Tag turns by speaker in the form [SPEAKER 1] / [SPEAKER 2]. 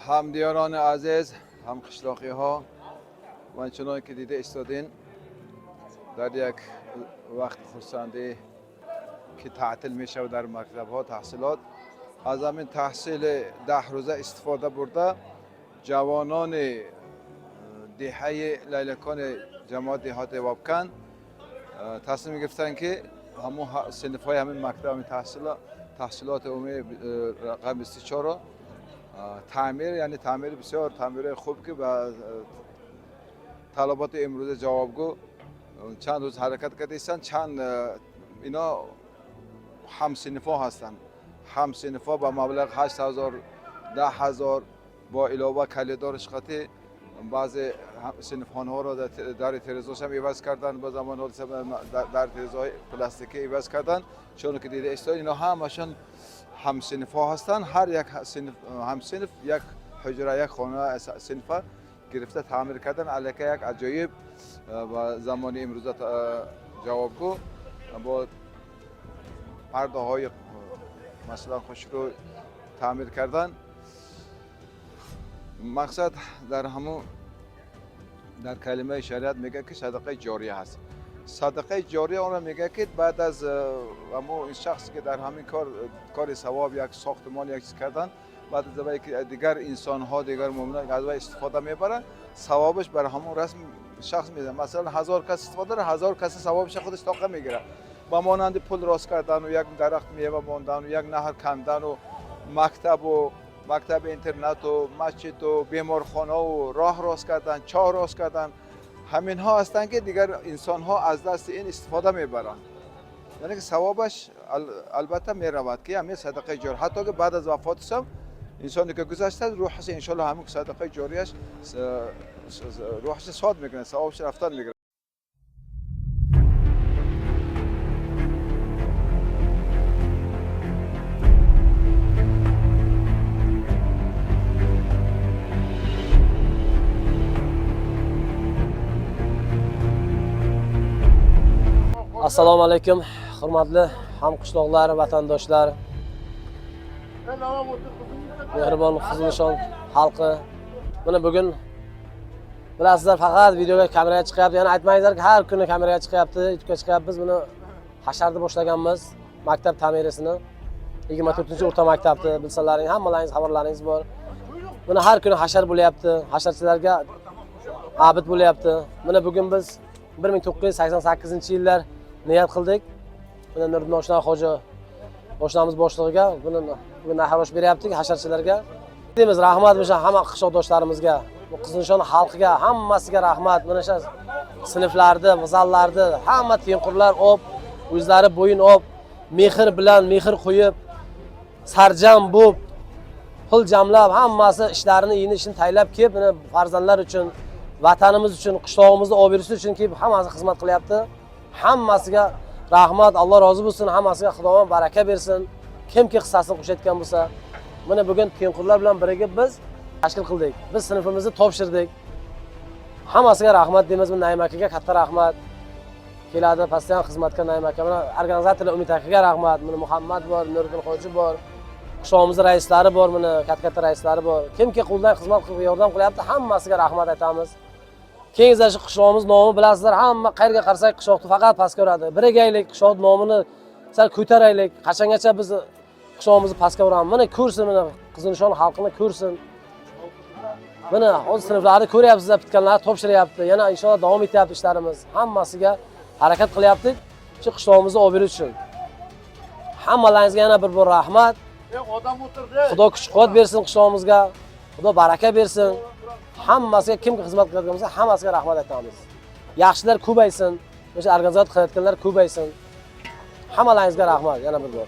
[SPEAKER 1] همدیاران عزیز، هم قشلاقی ها و چنان که دیده استادین در یک وقت خرسنده که تعطیل میشه در مکتب ها تحصیلات از همین تحصیل 10 روزه استفاده برده جوانان دهه لیلکان جماعت دهات وابکن تصمیم گرفتن که همون صنف های همین مکتب همین تحصیلات عمومی رقم 24 تعمیر یعنی تعمیر بسیار تعمیر خوب که به طلبات امروز جوابگو چند روز حرکت کردن چند اینا هم‌صنفا هستند هم‌صنفا با مبلغ 8000 10000 با علاوه کلیدار رشقتی بعضی صنف‌ها را در ترزاش هم عوض کردن با زمان حال در ترزای پلاستیکی عوض کردن چون که دیده است اینا همشون هم‌صنفا هستند هر یک هم‌صنف یک حجره یک خانه صنف گرفته تعمیر کردن علیکه یک عجایب و زمان امروز جوابگو با پرده های مثلا خوشرو تعمیر کردن مقصد در همون در کلمه شریعت میگه که صدقه جاریه هست صدقه جاریه اون میگه که بعد از همون شخصی که در همین کار ثواب یک ساختمان یک چیز کردن بعد از که دیگر انسان ها دیگر مؤمنان از استفاده میبرن ثوابش بر همون رسم شخص میده مثلا 1000 کس استفاده داره 1000 کس ثوابش خودش طاقه میگیره با مانند پل راست کردن و یک درخت میوه ماندن و یک نهر کندن و مکتب اینترنت و مسجد و بیمارخانه و راه راست کردن چاه راست کردن همین ها هستند که دیگر انسان ها از دست این استفاده میبرن یعنی که ثوابش البته میرود که همین صدقه جاری حتی که بعد از وفاتش هم انسانی که گذشته روحش ان شاء الله همون صدقه جاریش روحش صاد میکنه ثوابش رفتن میگیره
[SPEAKER 2] Assalomu alaykum, hurmatli hamqishloqlar, vatandoshlar. Mehribon Qizilnishon xalqi. Mana bugun bilasizlar faqat videoga kameraga chiqyapti. Yana aytmangizlarki, har kuni kameraga chiqyapti, YouTube'ga chiqyapmiz. Buni hasharni boshlaganmiz, maktab ta'mirisini. 24-o'rta maktabni bilsalaring, hammalaringiz xabarlaringiz bor. Buni har kuni hashar bo'lyapti, hasharchilarga abid bo'lyapti. Mana bugun biz 1988-yillar niyat qildik. Buni Nuriddin Oshna Xo'ja oshnamiz boshlig'iga buni naharash beryaptik hasharchilarga. Deymiz rahmat o'sha hamma qishloqdoshlarimizga, bu Qizilnishon xalqiga, hammasiga rahmat. Mana shu sinflarni, vazallarni hamma tengqurlar o'p, o'zlari bo'yin o'p, mehr bilan mehr qo'yib, sarjam bo'lib, pul jamlab, hammasi ishlarini, ishini taylab kelib, mana farzandlar uchun, vatanimiz uchun, qishlog'imizni obro'si uchun kelib hammasi xizmat qilyapti. Hammasiga rahmat, Alloh rozi bo'lsin, hammasiga Xudovam baraka bersin. Kimki hissasini qo'shayotgan bo'lsa, mana bugun tengqurlar bilan birga biz tashkil qildik. Biz sinfimizni topshirdik. Hammasiga rahmat deymiz. Naim akaga katta rahmat. Keladi pastian xizmatga Naim aka, mana organizatorlar Umid akaga rahmat. Mana Muhammad bor, Nuriddin Xo'ja bor. Qishloqimizning raislari bor, mana katta raislari bor. Kimki qo'ldan xizmat qilib yordam qilyapti, hammasiga rahmat aytamiz. Keyingi shu qishlog'imiz nomi bilasizlar, hamma qayerga qarasak qishloqni faqat pastga uradi. Birgaylik qishloq nomini sal ko'taraylik. Qachongacha biz qishlog'imizni pastga uramiz. Mana ko'rsin, mana Qizilnishon xalqini ko'rsin. Mana o'z sinflarni ko'ryapsizlar, bitganlarni topshiryapti. Yana inshaalloh davom etyapti ishlarimiz. Hammasiga harakat qilyaptik. Shu qishlog'imizni obro'si uchun. Hammalaringizga yana bir bor rahmat. Xudo kuch-quvvat bersin qishlog'imizga. Xudo baraka bersin. Hammasiga kimga xizmat qiladigan bo'lsa, hammasiga rahmat aytamiz. Yaxshilar ko'paysin, o'sha organizator qilayotganlar ko'paysin. Hammalaringizga rahmat yana bir bor.